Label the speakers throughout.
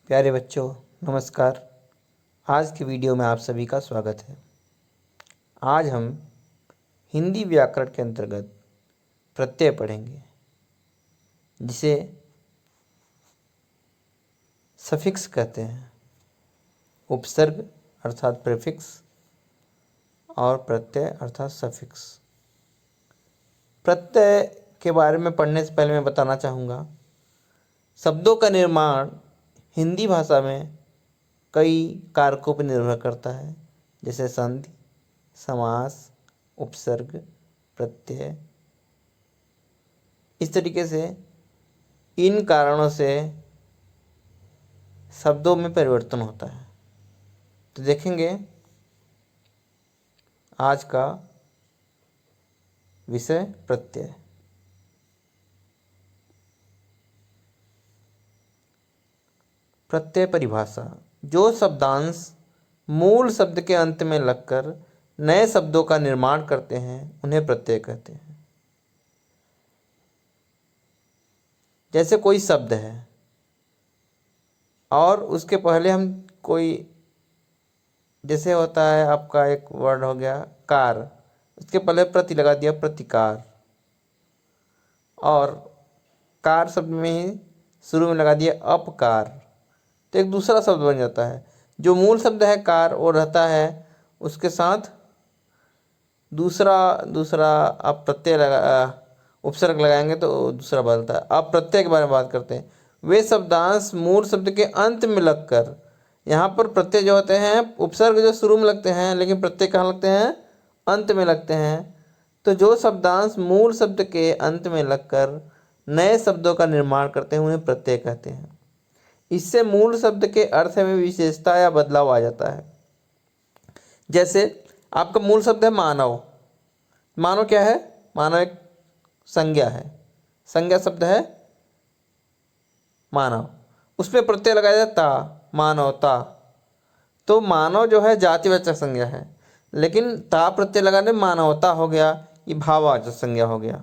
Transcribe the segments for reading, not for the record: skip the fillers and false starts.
Speaker 1: प्यारे बच्चों, नमस्कार। आज की वीडियो में आप सभी का स्वागत है। आज हम हिंदी व्याकरण के अंतर्गत प्रत्यय पढ़ेंगे, जिसे सफिक्स कहते हैं। उपसर्ग अर्थात प्रीफिक्स और प्रत्यय अर्थात सफिक्स। प्रत्यय के बारे में पढ़ने से पहले मैं बताना चाहूँगा, शब्दों का निर्माण हिंदी भाषा में कई कारकों पर निर्भर करता है, जैसे संधि, समास, उपसर्ग, प्रत्यय। इस तरीके से इन कारणों से शब्दों में परिवर्तन होता है। तो देखेंगे आज का विषय प्रत्यय। प्रत्यय परिभाषा: जो शब्दांश मूल शब्द के अंत में लगकर नए शब्दों का निर्माण करते हैं उन्हें प्रत्यय कहते हैं। जैसे कोई शब्द है और उसके पहले हम कोई, जैसे होता है आपका एक वर्ड हो गया कार, उसके पहले प्रति लगा दिया प्रतिकार, और कार शब्द में ही शुरू में लगा दिया अपकार, तो एक दूसरा शब्द बन जाता है। जो मूल शब्द है कार वो रहता है, उसके साथ दूसरा आप प्रत्यय उपसर्ग लगाएंगे तो दूसरा बदलता है। अब प्रत्यय के बारे में बात करते हैं। वे शब्दांश मूल शब्द के अंत में लगकर, यहाँ पर प्रत्यय जो होते हैं उपसर्ग जो शुरू में लगते हैं, लेकिन प्रत्यय कहाँ लगते हैं? अंत में लगते हैं। तो जो शब्दांश मूल शब्द के अंत में लगकर नए शब्दों का निर्माण करते हैं उन्हें प्रत्यय कहते हैं। इससे मूल शब्द के अर्थ में विशेषता या बदलाव आ जाता है। जैसे आपका मूल शब्द है मानव। मानव क्या है? मानव एक संज्ञा है, संज्ञा शब्द है मानव। उसमें प्रत्यय लगाया जाता ता, मानवता। तो मानव जो है जातिवाचक संज्ञा है, लेकिन ता प्रत्यय लगाने मानवता हो गया, ये भाववाचक संज्ञा हो गया।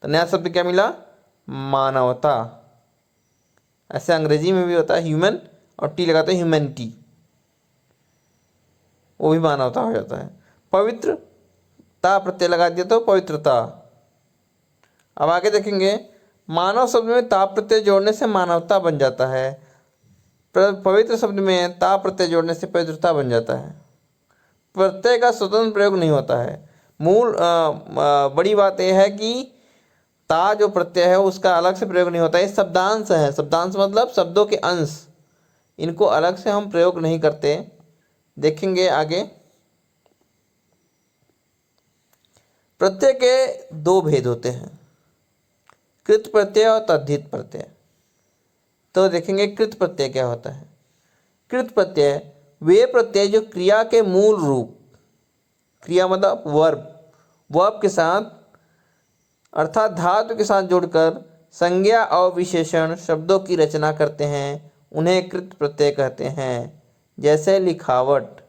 Speaker 1: तो नया शब्द क्या मिला? मानवता। ऐसे अंग्रेजी में भी होता है ह्यूमन, और टी लगाते हैं ह्यूमैनिटी, वो भी मानवता हो जाता है। पवित्र, ता प्रत्यय लगा दिया तो पवित्रता। अब आगे देखेंगे, मानव शब्द में ता प्रत्यय जोड़ने से मानवता बन जाता है, पवित्र शब्द में ता प्रत्यय जोड़ने से पवित्रता बन जाता है। प्रत्यय का स्वतंत्र प्रयोग नहीं होता है। बड़ी बात यह है कि ता जो प्रत्यय है उसका अलग से प्रयोग नहीं होता है। शब्दांश है, शब्दांश मतलब शब्दों के अंश, इनको अलग से हम प्रयोग नहीं करते। देखेंगे आगे। प्रत्यय के दो भेद होते हैं, कृत प्रत्यय और तद्धित प्रत्यय। तो देखेंगे कृत प्रत्यय क्या होता है। कृत प्रत्यय वे प्रत्यय जो क्रिया के मूल रूप, क्रिया मतलब वर्ब के साथ अर्थात धातु के साथ जुड़कर संज्ञा और विशेषण शब्दों की रचना करते हैं, उन्हें कृत प्रत्यय कहते हैं। जैसे लिखावट,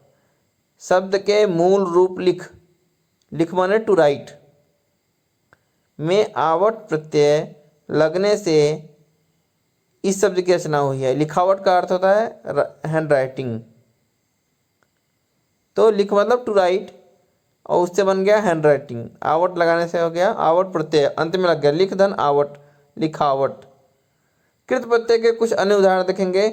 Speaker 1: शब्द के मूल रूप लिख माने टू राइट में आवट प्रत्यय लगने से इस शब्द की रचना हुई है। लिखावट का अर्थ होता है हैंड राइटिंग, तो लिख मतलब टू राइट, और उससे बन गया हैंड राइटिंग। आवट लगाने से हो गया आवट प्रत्यय, अंत में लग गया लिख धन आवट, लिखावट। कृत प्रत्यय के कुछ अन्य उदाहरण देखेंगे।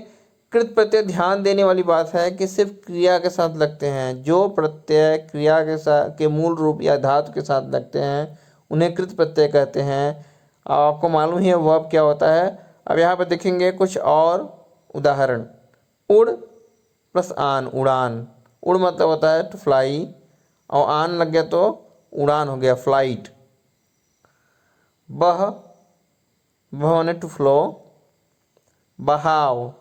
Speaker 1: कृत प्रत्यय ध्यान देने वाली बात है कि सिर्फ क्रिया के साथ लगते हैं। जो प्रत्यय क्रिया के मूल रूप या धातु के साथ लगते हैं उन्हें कृत प्रत्यय कहते हैं। आपको मालूम ही है वर्ब क्या होता है। अब यहाँ पर देखेंगे कुछ और उदाहरण। उड़ प्लस आन, उड़ान। उड़ मतलब होता है टू फ्लाई, और आन लग गया तो उड़ान हो गया फ्लाइट। बह माने टू फ्लो, बहाव,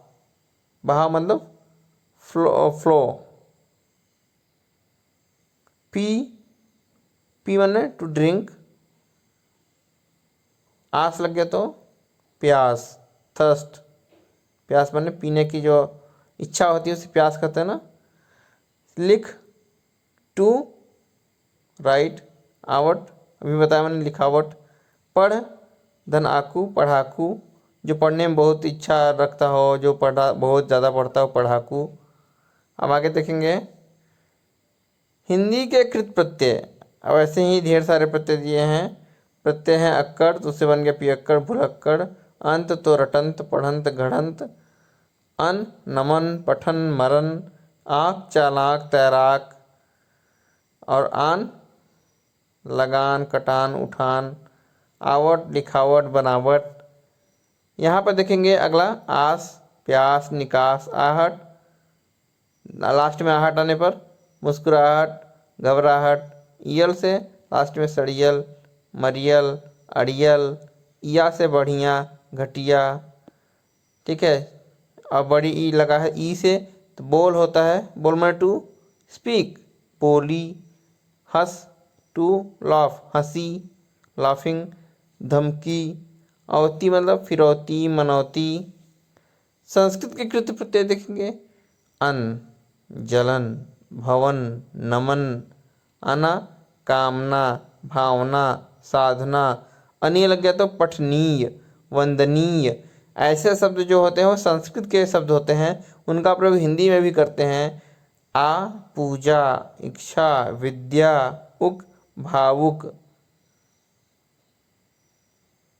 Speaker 1: बहाव मतलब फ्लो। पी माने टू ड्रिंक, आस लग गया तो प्यास, थर्स्ट। प्यास माने पीने की जो इच्छा होती है उसे प्यास कहते हैं ना। लिख टू राइट, आवट अभी बताया मैंने लिखावट। पढ़ धन आकू, पढ़ाकू। जो पढ़ने में बहुत इच्छा रखता हो, जो बहुत ज़्यादा पढ़ता हो, पढ़ाकू। अब आगे देखेंगे हिंदी के कृत प्रत्यय। अब ऐसे ही ढेर सारे प्रत्यय दिए हैं। प्रत्यय हैं अक्कड़, तो उससे बन गया पियक्कड़, भुलक्कड़। अंत तो रटंत, पढ़ंत, घड़ंत। अन नमन, पठन, मरन। आँख चालाक, तैराक। और आन लगान, कटान, उठान। आवट लिखावट, बनावट। यहाँ पर देखेंगे अगला आस, प्यास, निकास, आहट। लास्ट में आहट आने पर मुस्कुराहट, घबराहट। ईयल से लास्ट में सड़ियल, मरियल, अड़ियल। या से बढ़िया, घटिया। ठीक है। अब बड़ी ई लगा है ई से, तो बोल होता है, बोल में टू स्पीक, बोली। हंस, टू लाफ, हंसी, लाफिंग। धमकी। अवती मतलब फिरौती, मनौती। संस्कृत के कृत प्रत्यय देखेंगे अन, जलन, भवन, नमन। अना कामना, भावना, साधना। अनीय लग गया तो पठनीय, वंदनीय। ऐसे शब्द जो होते हैं वो संस्कृत के शब्द होते हैं, उनका प्रयोग हिंदी में भी करते हैं। आ पूजा, इच्छा, विद्या, उक भावुक,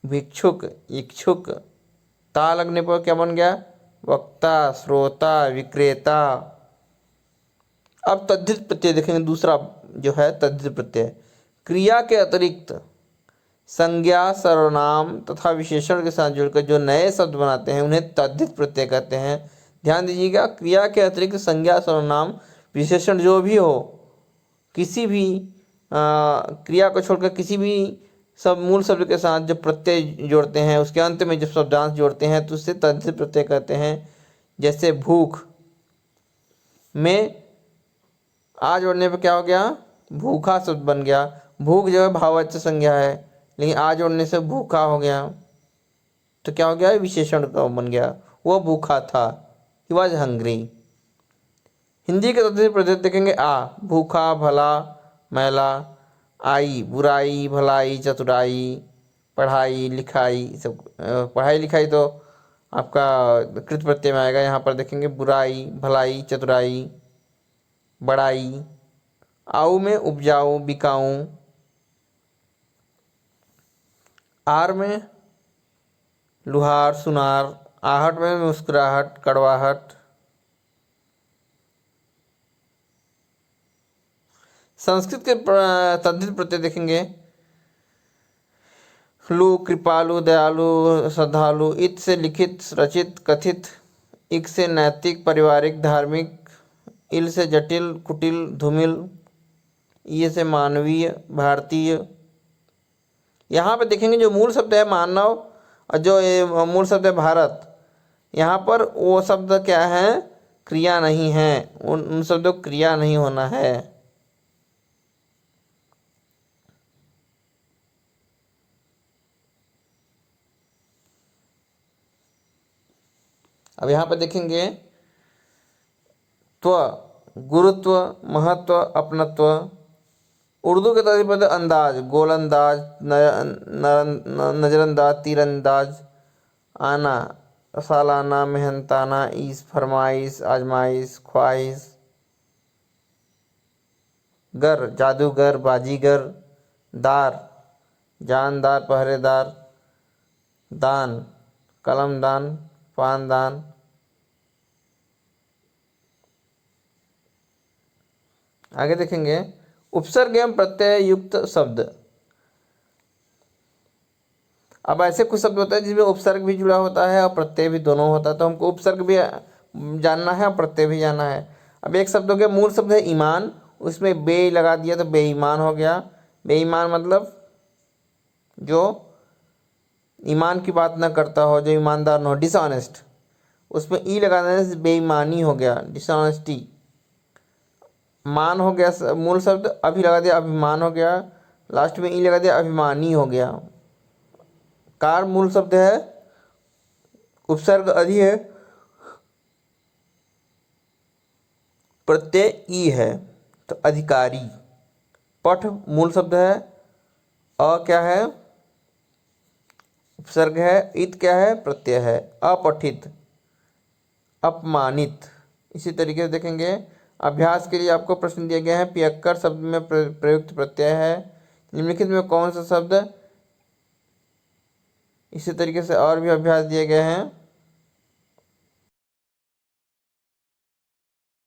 Speaker 1: भिक्षुक, इच्छुक। ता लगने पर क्या बन गया, वक्ता, श्रोता, विक्रेता। अब तद्धित प्रत्यय देखेंगे, दूसरा जो है तद्धित प्रत्यय। क्रिया के अतिरिक्त संज्ञा, सर्वनाम तथा विशेषण के साथ जुड़कर जो नए शब्द बनाते हैं उन्हें तद्धित प्रत्यय कहते हैं। ध्यान दीजिएगा, क्रिया के अतिरिक्त संज्ञा, सर्वनाम, विशेषण जो भी हो, किसी भी क्रिया को छोड़कर किसी भी सब मूल शब्द के साथ जो प्रत्यय जोड़ते हैं, उसके अंत में जब शब्दांश जोड़ते हैं तो उससे तद्धित प्रत्यय कहते हैं। जैसे भूख में आ जोड़ने पर क्या हो गया, भूखा शब्द बन गया। भूख जो है भाववाचक संज्ञा है, लेकिन आ जोड़ने से भूखा हो गया, तो क्या हो गया, विशेषण का बन गया, वो भूखा था, ही वॉज हंग्री। हिंदी के तद्धित प्रत्यय देखेंगे आ भूखा, भला, मैला। आई बुराई, भलाई, चतुराई, पढ़ाई, लिखाई। सब पढ़ाई लिखाई तो आपका कृत प्रत्यय में आएगा। यहाँ पर देखेंगे बुराई, भलाई, चतुराई, बड़ाई। आऊ में उपजाऊ, बिकाऊ। आर में लुहार, सुनार। आहट में मुस्कुराहट, कड़वाहट। संस्कृत के तद्धित प्रत्यय देखेंगे लु कृपालु, दयालु, श्रद्धालु। इत से लिखित, रचित, कथित। इक से नैतिक, पारिवारिक, धार्मिक। इल से जटिल, कुटिल, धूमिल। ये से मानवीय, भारतीय। यहाँ पे देखेंगे जो मूल शब्द है मानव और जो ये मूल शब्द है भारत, यहाँ पर वो शब्द क्या है, क्रिया नहीं है, उन शब्दों को क्रिया नहीं होना है। अब यहाँ पर देखेंगे त्व, गुरुत्व, महत्व, अपनत्व। उर्दू के तर्ज पर अंदाज, गोलंदाज, नजरअंदाज, तीरंदाज। आना, सालाना, मेहनताना, ईस, फरमाइश, आजमाइश, ख्वाहिश। गर, जादूगर, बाजीगर। दार, जानदार, पहरेदार। दान, कलमदान, पानदान। आगे देखेंगे उपसर्ग एवं प्रत्यय युक्त शब्द। अब ऐसे कुछ शब्द होते हैं जिसमें उपसर्ग भी जुड़ा होता है और प्रत्यय भी, दोनों होता है, तो हमको उपसर्ग भी जानना है और प्रत्यय भी जानना है। अब एक शब्द हो गया, मूल शब्द है ईमान, उसमें बे लगा दिया तो बेईमान हो गया। बेईमान मतलब जो ईमान की बात ना करता हो, जो ईमानदार ना हो, डिसऑनेस्ट। उसमें ई लगा देने से बेईमानी हो गया, डिसऑनेस्टी। मान हो गया मूल शब्द, अभी लगा दिया अभिमान हो गया, लास्ट में ई लगा दिया अभिमानी हो गया। कार मूल शब्द है, उपसर्ग अधि है, प्रत्यय ई है, तो अधिकारी। पठ मूल शब्द है, अ क्या है, उपसर्ग है, इत क्या है, प्रत्यय है। अपठित, अपमानित। इसी तरीके से देखेंगे अभ्यास के लिए आपको प्रश्न दिया गया है, पियक्कर शब्द में प्रयुक्त प्रत्यय है, निम्नलिखित में कौन सा शब्द। इसी तरीके से और भी अभ्यास दिए गए हैं।